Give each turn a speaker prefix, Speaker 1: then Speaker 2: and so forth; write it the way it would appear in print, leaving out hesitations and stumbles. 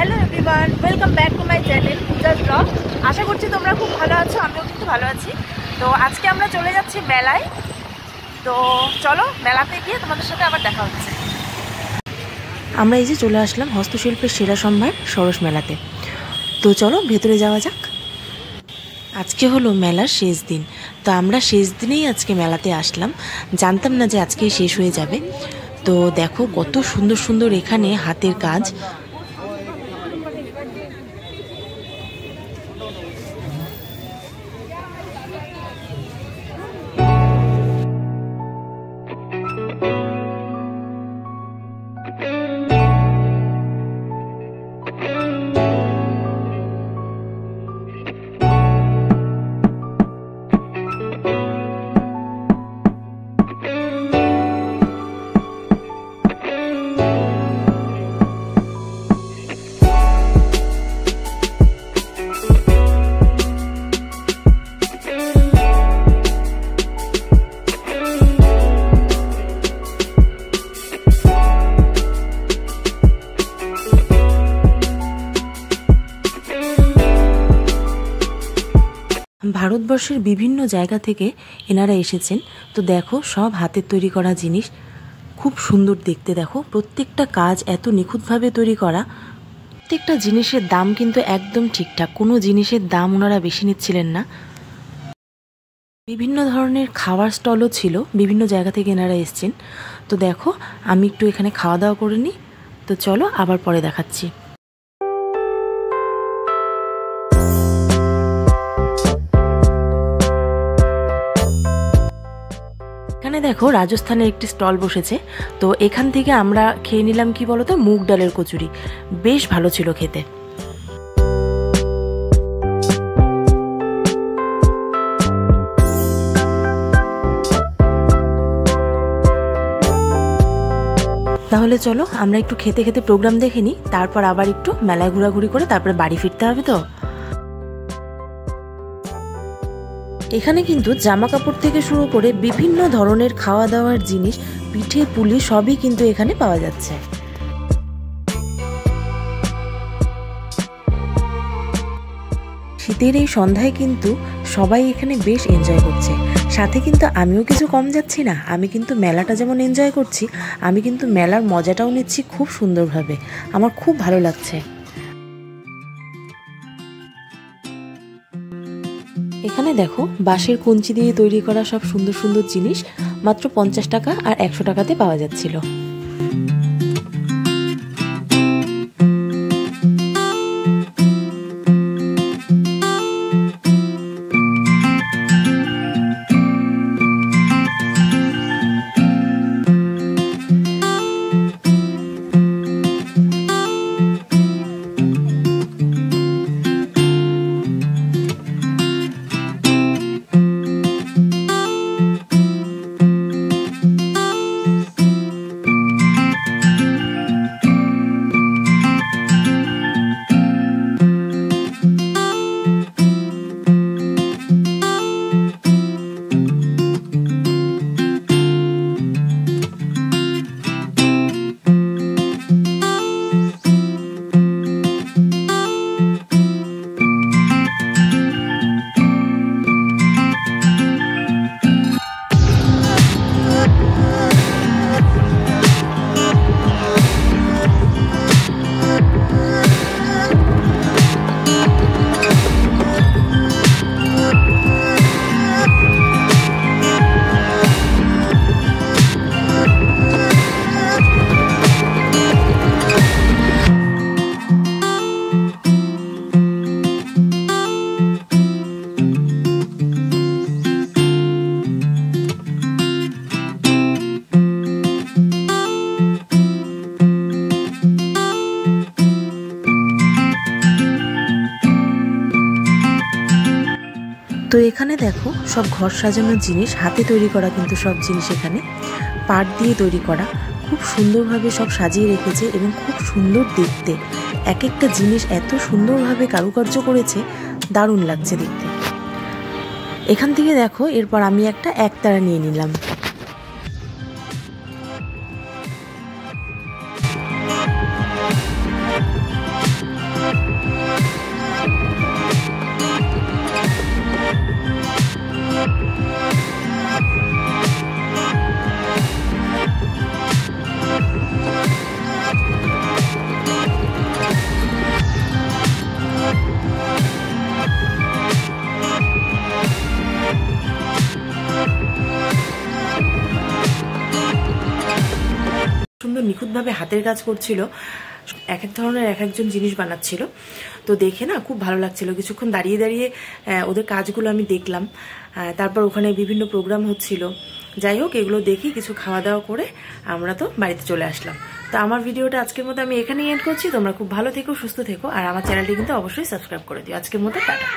Speaker 1: Hello everyone, welcome back to my channel Puja's blog. আশা করছি তোমরা খুব ভালো আছো, আমিও কিন্তু ভালো আছি। তো আজকে আমরা চলে যাচ্ছি মেলায়। তো চলো মেলাতে গিয়ে তোমাদের সাথে আবার দেখা হচ্ছে।
Speaker 2: আমরা এই যে চলে আসলাম হস্তশিল্পের সেরা সম্ভার সরস মেলাতে। তো চলো ভেতরে যাওয়া যাক। আজকে হলো মেলার শেষ দিন, তো আমরা শেষ দিনেই আজকে মেলাতে আসলাম। জানতাম না যে আজকেই শেষ হয়ে যাবে। তো দেখো কত সুন্দর সুন্দর এখানে হাতের কাজ। ভারতবর্ষের বিভিন্ন জায়গা থেকে এনারা এসেছেন। তো দেখো সব হাতের তৈরি করা জিনিস, খুব সুন্দর দেখতে। দেখো প্রত্যেকটা কাজ এত নিখুঁতভাবে তৈরি করা। প্রত্যেকটা জিনিসের দাম কিন্তু একদম ঠিকঠাক, কোনো জিনিসের দাম ওনারা বেশি নিচ্ছিলেন না। বিভিন্ন ধরনের খাওয়ার স্টলও ছিল, বিভিন্ন জায়গা থেকে এনারা এসছেন। তো দেখো আমি একটু এখানে খাওয়া দাওয়া করে নিই। তো চলো আবার পরে দেখাচ্ছি। এখানে দেখো রাজস্থানের একটি স্টল বসেছে। তো এখান থেকে আমরা খেয়ে নিলাম কি বলতো, মুগ ডালের কচুরি। বেশ ভালো ছিল খেতে। তাহলে চলো আমরা একটু খেতে খেতে প্রোগ্রাম দেখে নিই, তারপর আবার একটু মেলায় ঘোরাঘুরি করে তারপরে বাড়ি ফিরতে হবে। তো এখানে কিন্তু জামা কাপড় থেকে শুরু করে বিভিন্ন ধরনের খাওয়া দাওয়ার জিনিস, পিঠে পুলি সবই কিন্তু এখানে পাওয়া যাচ্ছে। শীতের এই সন্ধ্যায় কিন্তু সবাই এখানে বেশ এনজয় করছে। সাথে কিন্তু আমিও কিছু কম যাচ্ছি না। আমি কিন্তু মেলাটা যেমন এনজয় করছি, আমি কিন্তু মেলার মজাটাও নিচ্ছি খুব সুন্দরভাবে। আমার খুব ভালো লাগছে। এখানে দেখো বাঁশের কঞ্চি দিয়ে তৈরি করা সব সুন্দর সুন্দর জিনিস মাত্র 50 টাকা আর 100 টাকাতে পাওয়া যাচ্ছিল। তো এখানে দেখো সব ঘর সাজানোর জিনিস, হাতে তৈরি করা কিন্তু সব জিনিস এখানে পাট দিয়ে তৈরি করা। খুব সুন্দরভাবে সব সাজিয়ে রেখেছে এবং খুব সুন্দর দেখতে। এক একটা জিনিস এত সুন্দরভাবে কারুকার্য করেছে, দারুণ লাগছে দেখতে। এখান থেকে দেখো এরপর আমি একটা একতারা নিয়ে নিলাম। সুন্দর নিখুঁতভাবে হাতের কাজ করছিল, এক এক ধরনের এক একজন জিনিস বানাচ্ছিল। তো দেখে না খুব ভালো লাগছিল। কিছুক্ষণ দাঁড়িয়ে দাঁড়িয়ে ওদের কাজগুলো আমি দেখলাম। তারপর ওখানে বিভিন্ন প্রোগ্রাম হচ্ছিল। যাই হোক, এগুলো দেখি কিছু খাওয়া দাওয়া করে আমরা তো বাড়িতে চলে আসলাম। তো আমার ভিডিওটা আজকের মতো আমি এখানেই এন্ড করছি। তোমরা খুব ভালো থেকো, সুস্থ থেকো, আর আমার চ্যানেলটি কিন্তু অবশ্যই সাবস্ক্রাইব করে দিও। আজকের মতো টাটা।